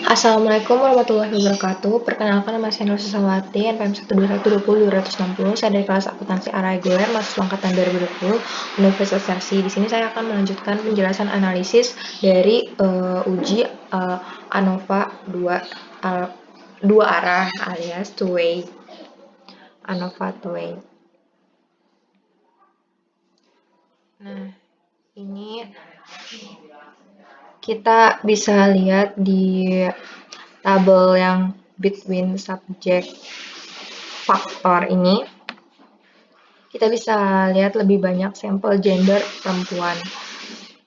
Assalamualaikum warahmatullahi wabarakatuh. Perkenalkan, nama saya Nur Susawati, NPM 121202060. Saya dari kelas akuntansi A reguler, mahasiswa angkatan 2020, Universitas Sarsi. Di sini saya akan melanjutkan penjelasan analisis dari uji ANOVA 2 arah alias two way. ANOVA two way. Nah, ini kita bisa lihat di tabel yang between subject faktor ini, kita bisa lihat lebih banyak sampel gender perempuan.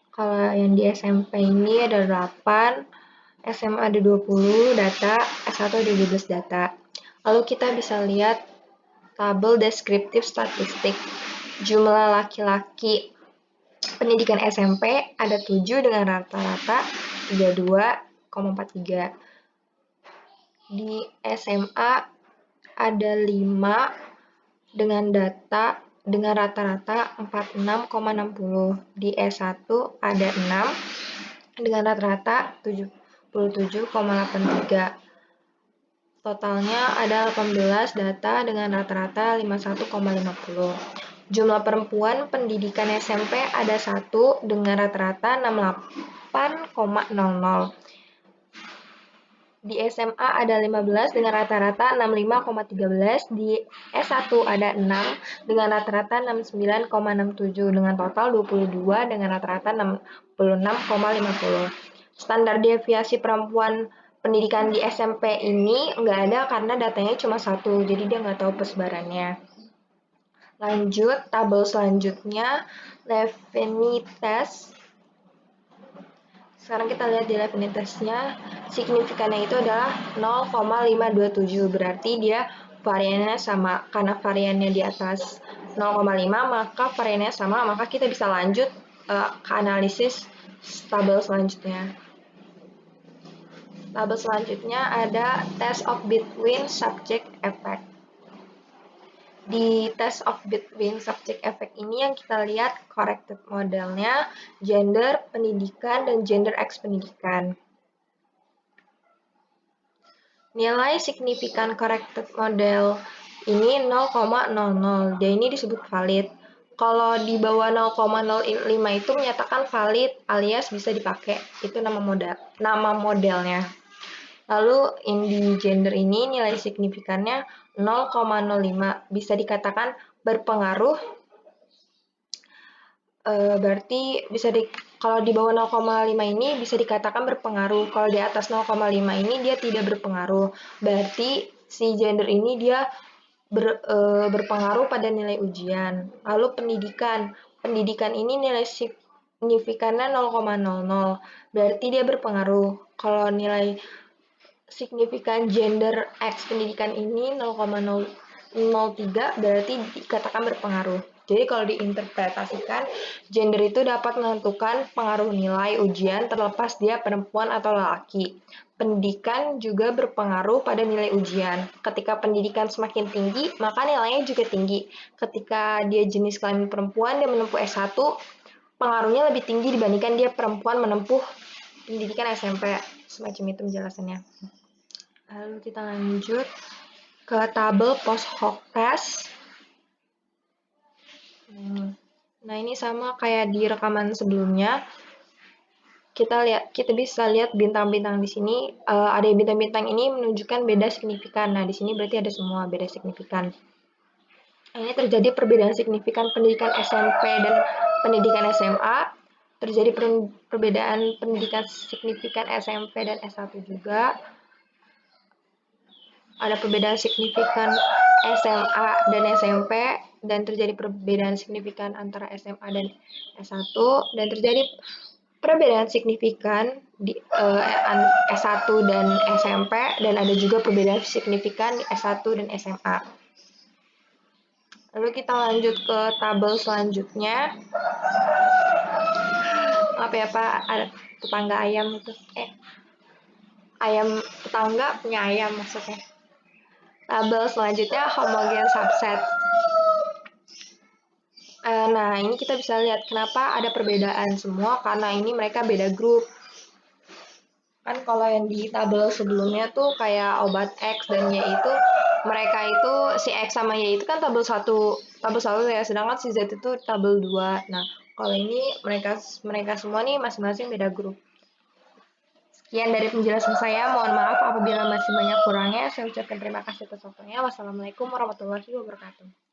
Kalau yang di SMP ini ada 8, SMA ada 20 data, S1 ada 12 data. Lalu kita bisa lihat tabel deskriptif statistik. Jumlah laki-laki pendidikan SMP ada 7 dengan rata-rata 32,43. Di SMA ada 5 dengan rata-rata 46,60. Di S1 ada 6 dengan rata-rata 77,83. Totalnya ada 18 data dengan rata-rata 51,50. Jumlah perempuan pendidikan SMP ada 1 dengan rata-rata 68,00. Di SMA ada 15 dengan rata-rata 65,13, di S1 ada 6 dengan rata-rata 69,67, dengan total 22 dengan rata-rata 66,50. Standar deviasi perempuan pendidikan di SMP ini nggak ada karena datanya cuma 1, jadi dia nggak tahu persebarannya. Lanjut, tabel selanjutnya, Levene test. Sekarang kita lihat di Levene testnya, signifikannya itu adalah 0,527, berarti dia variannya sama. Karena variannya di atas 0,5, maka variannya sama, maka kita bisa lanjut ke analisis tabel selanjutnya. Tabel selanjutnya ada test of between subject effect. Di test of between subject effect ini yang kita lihat corrected modelnya, gender, pendidikan, dan gender X pendidikan. Nilai signifikan corrected model ini 0,00, dia ini disebut valid. Kalau di bawah 0,05 itu menyatakan valid alias bisa dipakai, itu nama modelnya. Lalu di gender ini nilai signifikannya 0,05, bisa dikatakan berpengaruh, berarti kalau di bawah 0,5 ini bisa dikatakan berpengaruh, kalau di atas 0,5 ini dia tidak berpengaruh, berarti si gender ini dia berpengaruh pada nilai ujian. Lalu pendidikan ini nilai signifikannya 0,00, berarti dia berpengaruh. Kalau nilai signifikan gender X pendidikan ini 0,003, berarti dikatakan berpengaruh. Jadi kalau diinterpretasikan, gender itu dapat menentukan pengaruh nilai ujian terlepas dia perempuan atau laki. Pendidikan juga berpengaruh pada nilai ujian. Ketika pendidikan semakin tinggi, maka nilainya juga tinggi. Ketika dia jenis kelamin perempuan, dia menempuh S1, pengaruhnya lebih tinggi dibandingkan dia perempuan menempuh pendidikan SMP. Semacam itu penjelasannya. Lalu kita lanjut ke tabel post hoc test. Nah, ini sama kayak di rekaman sebelumnya. Kita bisa lihat bintang-bintang di sini. Ada bintang-bintang ini menunjukkan beda signifikan. Nah, di sini berarti ada semua beda signifikan. Ini terjadi perbedaan signifikan pendidikan SMP dan pendidikan SMA. Terjadi perbedaan pendidikan signifikan SMP dan S1 juga. Ada perbedaan signifikan SMA dan SMP, dan terjadi perbedaan signifikan antara SMA dan S1, dan terjadi perbedaan signifikan di S1 dan SMP, dan ada juga perbedaan signifikan di S1 dan SMA. Lalu kita lanjut ke tabel selanjutnya. Maaf ya Pak, ada tetangga ayam itu. Ayam tetangga punya ayam maksudnya. Tabel selanjutnya homogen subset. Nah, ini kita bisa lihat kenapa ada perbedaan semua, karena ini mereka beda grup. Kan kalau yang di tabel sebelumnya tuh kayak obat X dan Y itu mereka itu si X sama Y itu kan tabel satu ya, sedangkan si Z itu tabel 2. Nah, kalau ini mereka mereka semua nih masing-masing beda grup. Sekian dari penjelasan saya. Mohon maaf apabila masih banyak kurangnya. Saya ucapkan terima kasih atas waktunya. Wassalamualaikum warahmatullahi wabarakatuh.